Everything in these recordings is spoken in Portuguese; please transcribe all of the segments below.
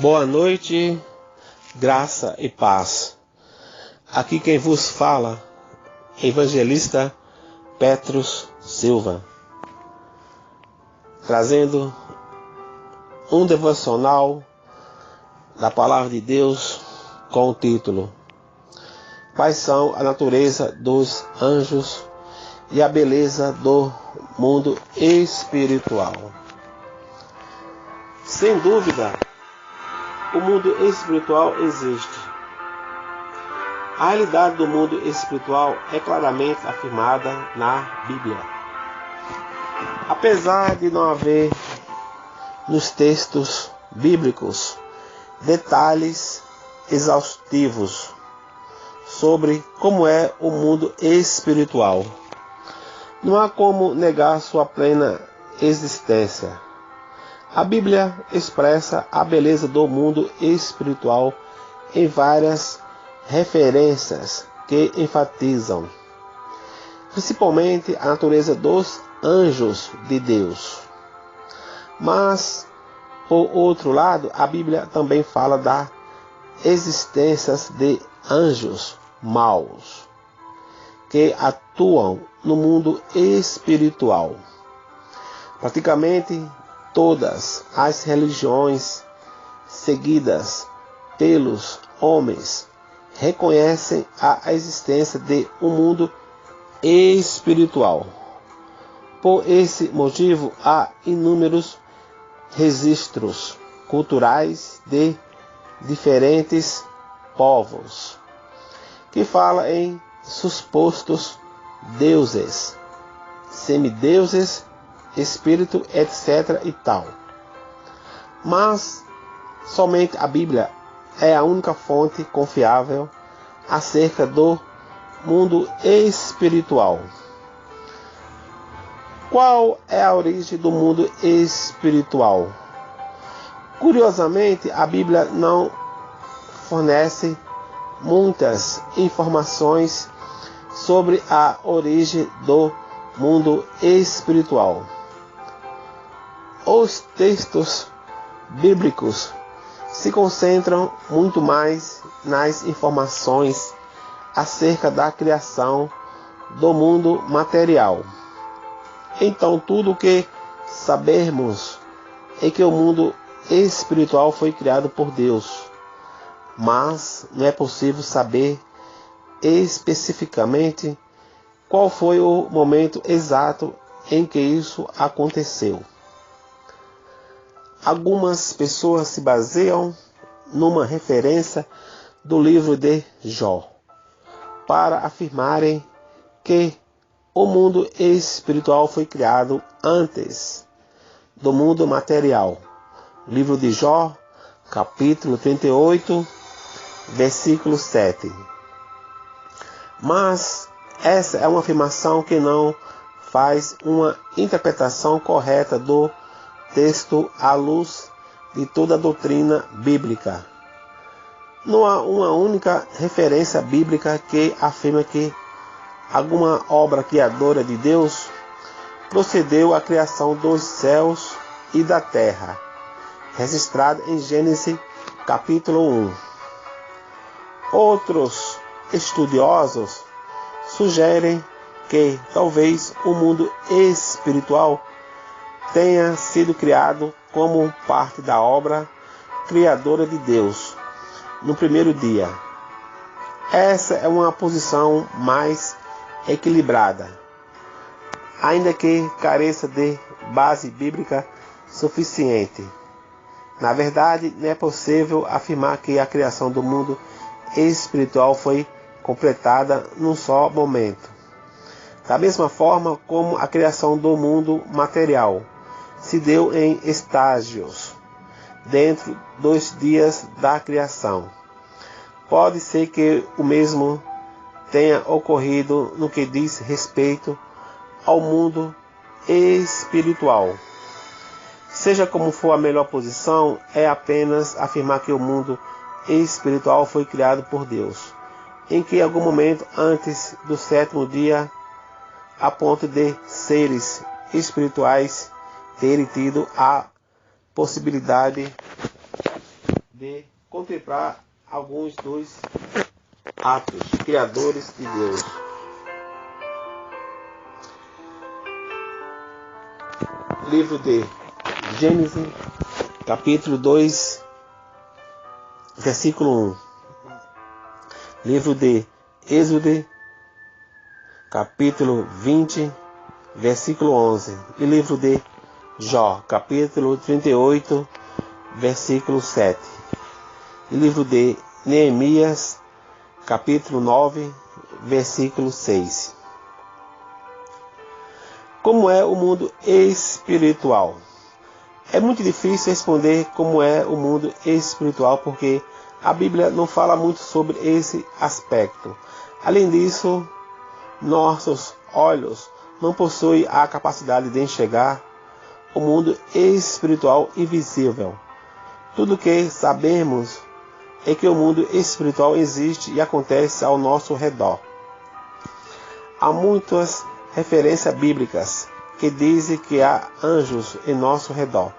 Boa noite, graça e paz. Aqui quem vos fala, evangelista Petrus Silva, trazendo um devocional da Palavra de Deus com o título: Quais são a natureza dos anjos e a beleza do mundo espiritual? Sem dúvida, o mundo espiritual existe. A realidade do mundo espiritual é claramente afirmada na Bíblia. Apesar de não haver nos textos bíblicos detalhes exaustivos sobre como é o mundo espiritual, não há como negar sua plena existência. A Bíblia expressa a beleza do mundo espiritual em várias referências que enfatizam, principalmente a natureza dos anjos de Deus. Mas, por outro lado, a Bíblia também fala da existência de anjos maus que atuam no mundo espiritual. Praticamente todas as religiões seguidas pelos homens reconhecem a existência de um mundo espiritual. Por esse motivo, há inúmeros registros culturais de diferentes povos que falam em supostos deuses, semideuses, espírito, etc. e tal. Mas somente a Bíblia é a única fonte confiável acerca do mundo espiritual. Qual é a origem do mundo espiritual? Curiosamente, a Bíblia não fornece muitas informações sobre a origem do mundo espiritual. Os textos bíblicos se concentram muito mais nas informações acerca da criação do mundo material. Então, tudo o que sabemos é que o mundo espiritual foi criado por Deus, mas não é possível saber especificamente qual foi o momento exato em que isso aconteceu. Algumas pessoas se baseiam numa referência do livro de Jó para afirmarem que o mundo espiritual foi criado antes do mundo material. Livro de Jó, capítulo 38, versículo 7. Mas essa é uma afirmação que não faz uma interpretação correta do texto à luz de toda a doutrina bíblica. Não há uma única referência bíblica que afirma que alguma obra criadora de Deus procedeu à criação dos céus e da terra, registrada em Gênesis capítulo 1. Outros estudiosos sugerem que talvez o mundo espiritual tenha sido criado como parte da obra criadora de Deus no primeiro dia. Essa é uma posição mais equilibrada, ainda que careça de base bíblica suficiente. Na verdade, não é possível afirmar que a criação do mundo espiritual foi completada num só momento, da mesma forma como a criação do mundo material se deu em estágios dentro dos dias da criação. Pode ser que o mesmo tenha ocorrido no que diz respeito ao mundo espiritual. Seja como for, a melhor posição é apenas afirmar que o mundo espiritual foi criado por Deus, em que em algum momento antes do sétimo dia, a ponto de seres espirituais terem tido a possibilidade de contemplar alguns dos atos criadores de Deus. Livro de Gênesis, capítulo 2, versículo 1. Livro de Êxodo, capítulo 20, versículo 11. E livro de Jó, capítulo 38, versículo 7. E livro de Neemias, capítulo 9, versículo 6. Como é o mundo espiritual? É muito difícil responder como é o mundo espiritual, porque a Bíblia não fala muito sobre esse aspecto. Além disso, nossos olhos não possuem a capacidade de enxergar o mundo espiritual invisível. Tudo que sabemos é que o mundo espiritual existe e acontece ao nosso redor. Há muitas referências bíblicas que dizem que há anjos em nosso redor,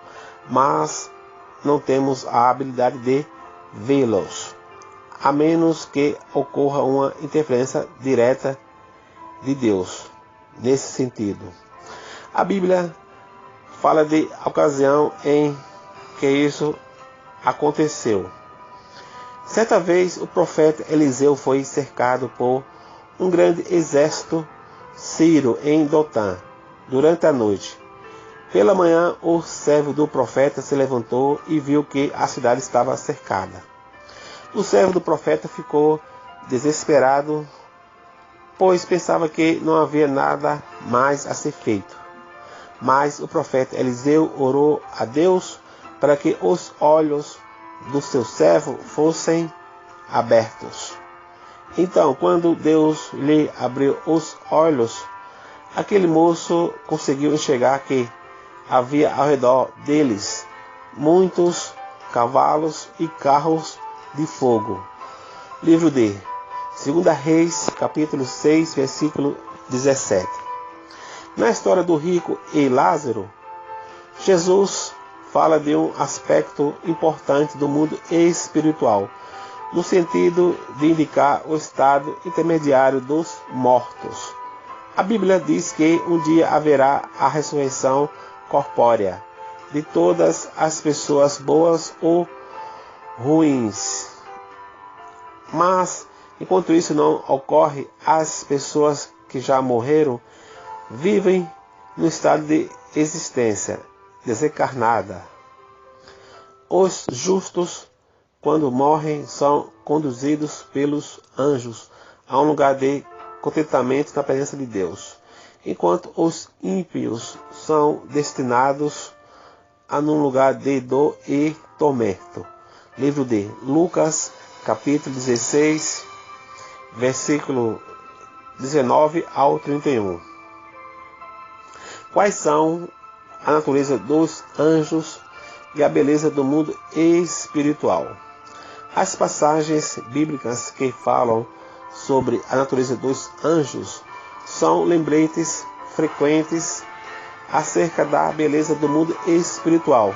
mas não temos a habilidade de vê-los, a menos que ocorra uma interferência direta de Deus nesse sentido. A Bíblia fala de ocasião em que isso aconteceu. Certa vez o profeta Eliseu foi cercado por um grande exército sírio em Dotã durante a noite. Pela manhã, o servo do profeta se levantou e viu que a cidade estava cercada. O servo do profeta ficou desesperado, pois pensava que não havia nada mais a ser feito. Mas o profeta Eliseu orou a Deus para que os olhos do seu servo fossem abertos. Então, quando Deus lhe abriu os olhos, aquele moço conseguiu enxergar que havia ao redor deles muitos cavalos e carros de fogo. Livro de 2 Reis, capítulo 6, versículo 17. Na história do rico e Lázaro, Jesus fala de um aspecto importante do mundo espiritual, no sentido de indicar o estado intermediário dos mortos. A Bíblia diz que um dia haverá a ressurreição corpórea de todas as pessoas boas ou ruins. Mas, enquanto isso não ocorre, as pessoas que já morreram vivem no estado de existência desencarnada. Os justos, quando morrem, são conduzidos pelos anjos a um lugar de contentamento na presença de Deus, enquanto os ímpios são destinados a um lugar de dor e tormento. Livro de Lucas, capítulo 16, versículo 19 ao 31. Quais são a natureza dos anjos e a beleza do mundo espiritual? As passagens bíblicas que falam sobre a natureza dos anjos são lembretes frequentes acerca da beleza do mundo espiritual.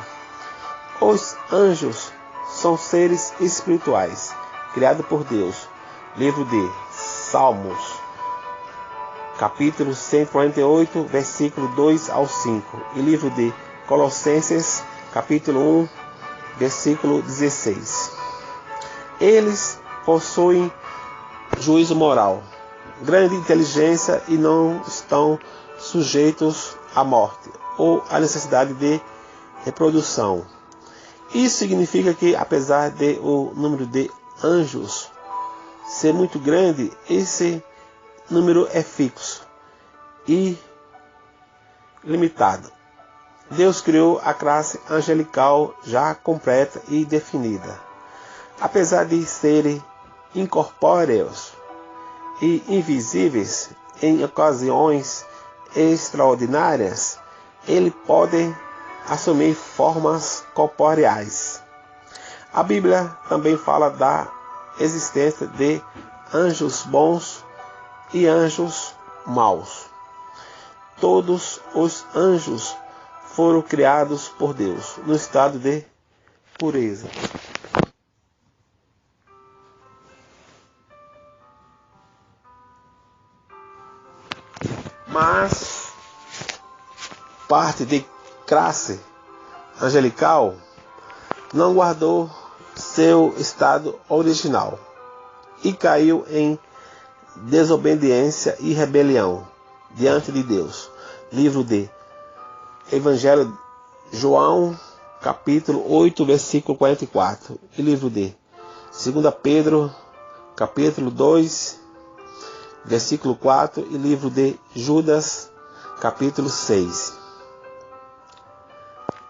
Os anjos são seres espirituais, criados por Deus. Livro de Salmos, capítulo 148, versículo 2 ao 5. E livro de Colossenses, capítulo 1, versículo 16. Eles possuem juízo moral, grande inteligência e não estão sujeitos à morte ou à necessidade de reprodução. Isso significa que, apesar de o número de anjos ser muito grande, esse número é fixo e limitado. Deus criou a classe angelical já completa e definida. Apesar de serem incorpóreos e invisíveis em ocasiões extraordinárias, eles podem assumir formas corporeais. A Bíblia também fala da existência de anjos bons e anjos maus. Todos os anjos foram criados por Deus no estado de pureza. Mas parte de classe angelical não guardou seu estado original e caiu em desobediência e rebelião diante de Deus. Livro de Evangelho de João, capítulo 8, versículo 44. E livro de 2 Pedro, capítulo 2, versículo 4. E livro de Judas, capítulo 6.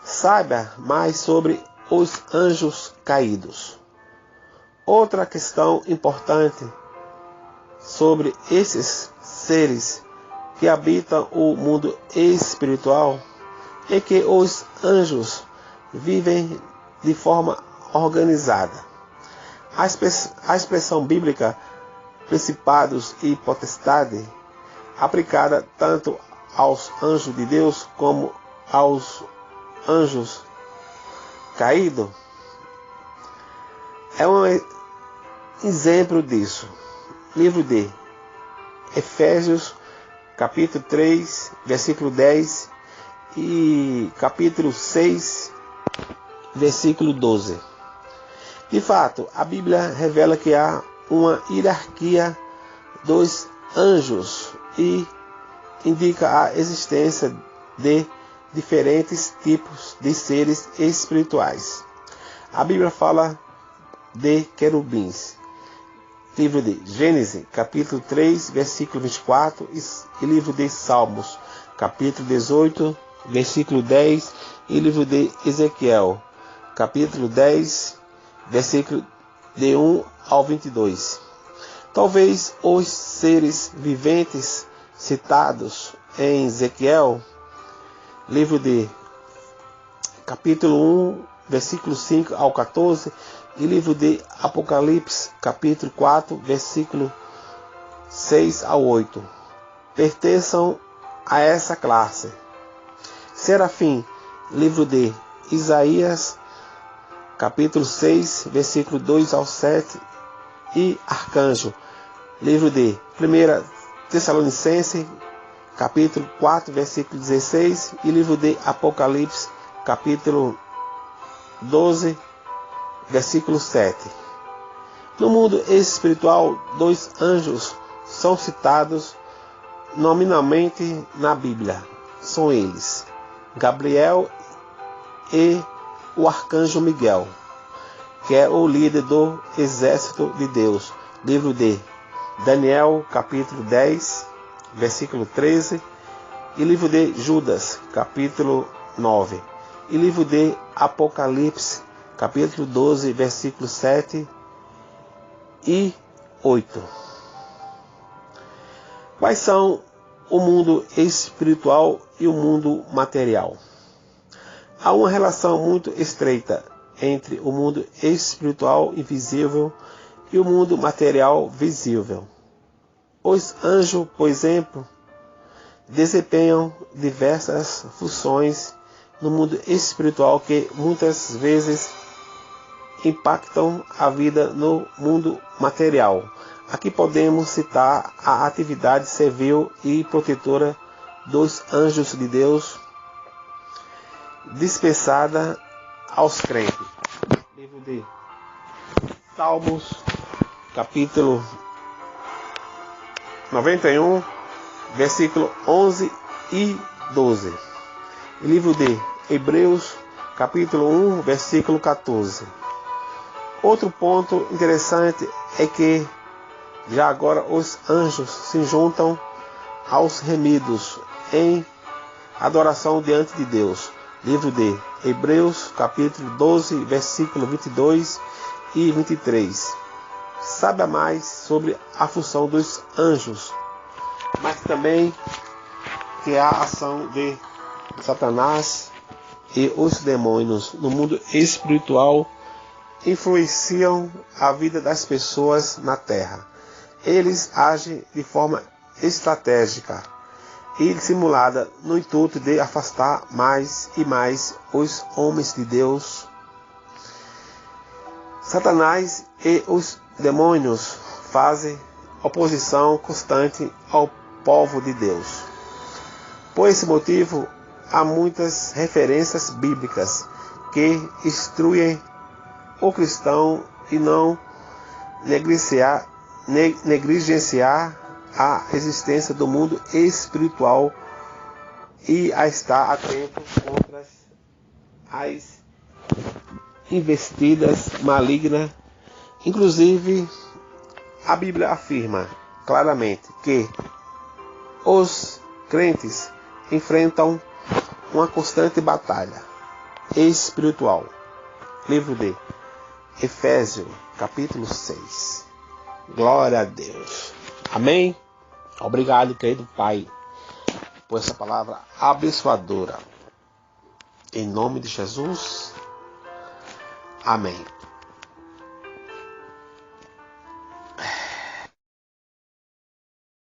Saiba mais sobre os anjos caídos. Outra questão importante sobre esses seres que habitam o mundo espiritual é que os anjos vivem de forma organizada. A expressão bíblica principados e potestade, aplicada tanto aos anjos de Deus como aos anjos caídos, é um exemplo disso. Livro de Efésios, capítulo 3, versículo 10 e capítulo 6, versículo 12. De fato, a Bíblia revela que há uma hierarquia dos anjos e indica a existência de diferentes tipos de seres espirituais. A Bíblia fala de querubins. Livro de Gênesis, capítulo 3, versículo 24, e livro de Salmos, capítulo 18, versículo 10, e livro de Ezequiel, capítulo 10, versículo de 1 ao 22. Talvez os seres viventes citados em Ezequiel, livro de capítulo 1, versículo 5 ao 14, e livro de Apocalipse, capítulo 4, versículo 6 ao 8, pertençam a essa classe. Serafim, livro de Isaías, capítulo 6, versículo 2 ao 7, e Arcanjo, livro de 1 Tessalonicenses, capítulo 4, versículo 16, e livro de Apocalipse, capítulo 12, versículo 7. No mundo espiritual, 2 anjos são citados nominalmente na Bíblia. São eles Gabriel e o arcanjo Miguel, que é o líder do exército de Deus. Livro de Daniel, capítulo 10, versículo 13, e livro de Judas, capítulo 9, e livro de Apocalipse, capítulo 12, versículo 7 e 8. Quais são o mundo espiritual e o mundo material? Há uma relação muito estreita entre o mundo espiritual invisível e o mundo material visível. Os anjos, por exemplo, desempenham diversas funções no mundo espiritual que muitas vezes impactam a vida no mundo material. Aqui podemos citar a atividade servil e protetora dos anjos de Deus dispensada aos crentes. Livro de Salmos, capítulo 91, versículo 11 e 12. Livro de Hebreus, capítulo 1, versículo 14. Outro ponto interessante é que já agora os anjos se juntam aos remidos em adoração diante de Deus. Livro de Hebreus, capítulo 12, versículo 22 e 23. Saiba mais sobre a função dos anjos, mas também que a ação de Satanás e os demônios no mundo espiritual influenciam a vida das pessoas na terra. Eles agem de forma estratégica e dissimulada no intuito de afastar mais e mais os homens de Deus. Satanás e os demônios fazem oposição constante ao povo de Deus. Por esse motivo, há muitas referências bíblicas que instruem o cristão e não negligenciar a existência do mundo espiritual e a estar atento contra as investidas malignas. Inclusive, a Bíblia afirma claramente que os crentes enfrentam uma constante batalha espiritual. Livro de Efésios, capítulo 6. Glória a Deus. Amém? Obrigado, querido Pai, por essa palavra abençoadora. Em nome de Jesus. Amém.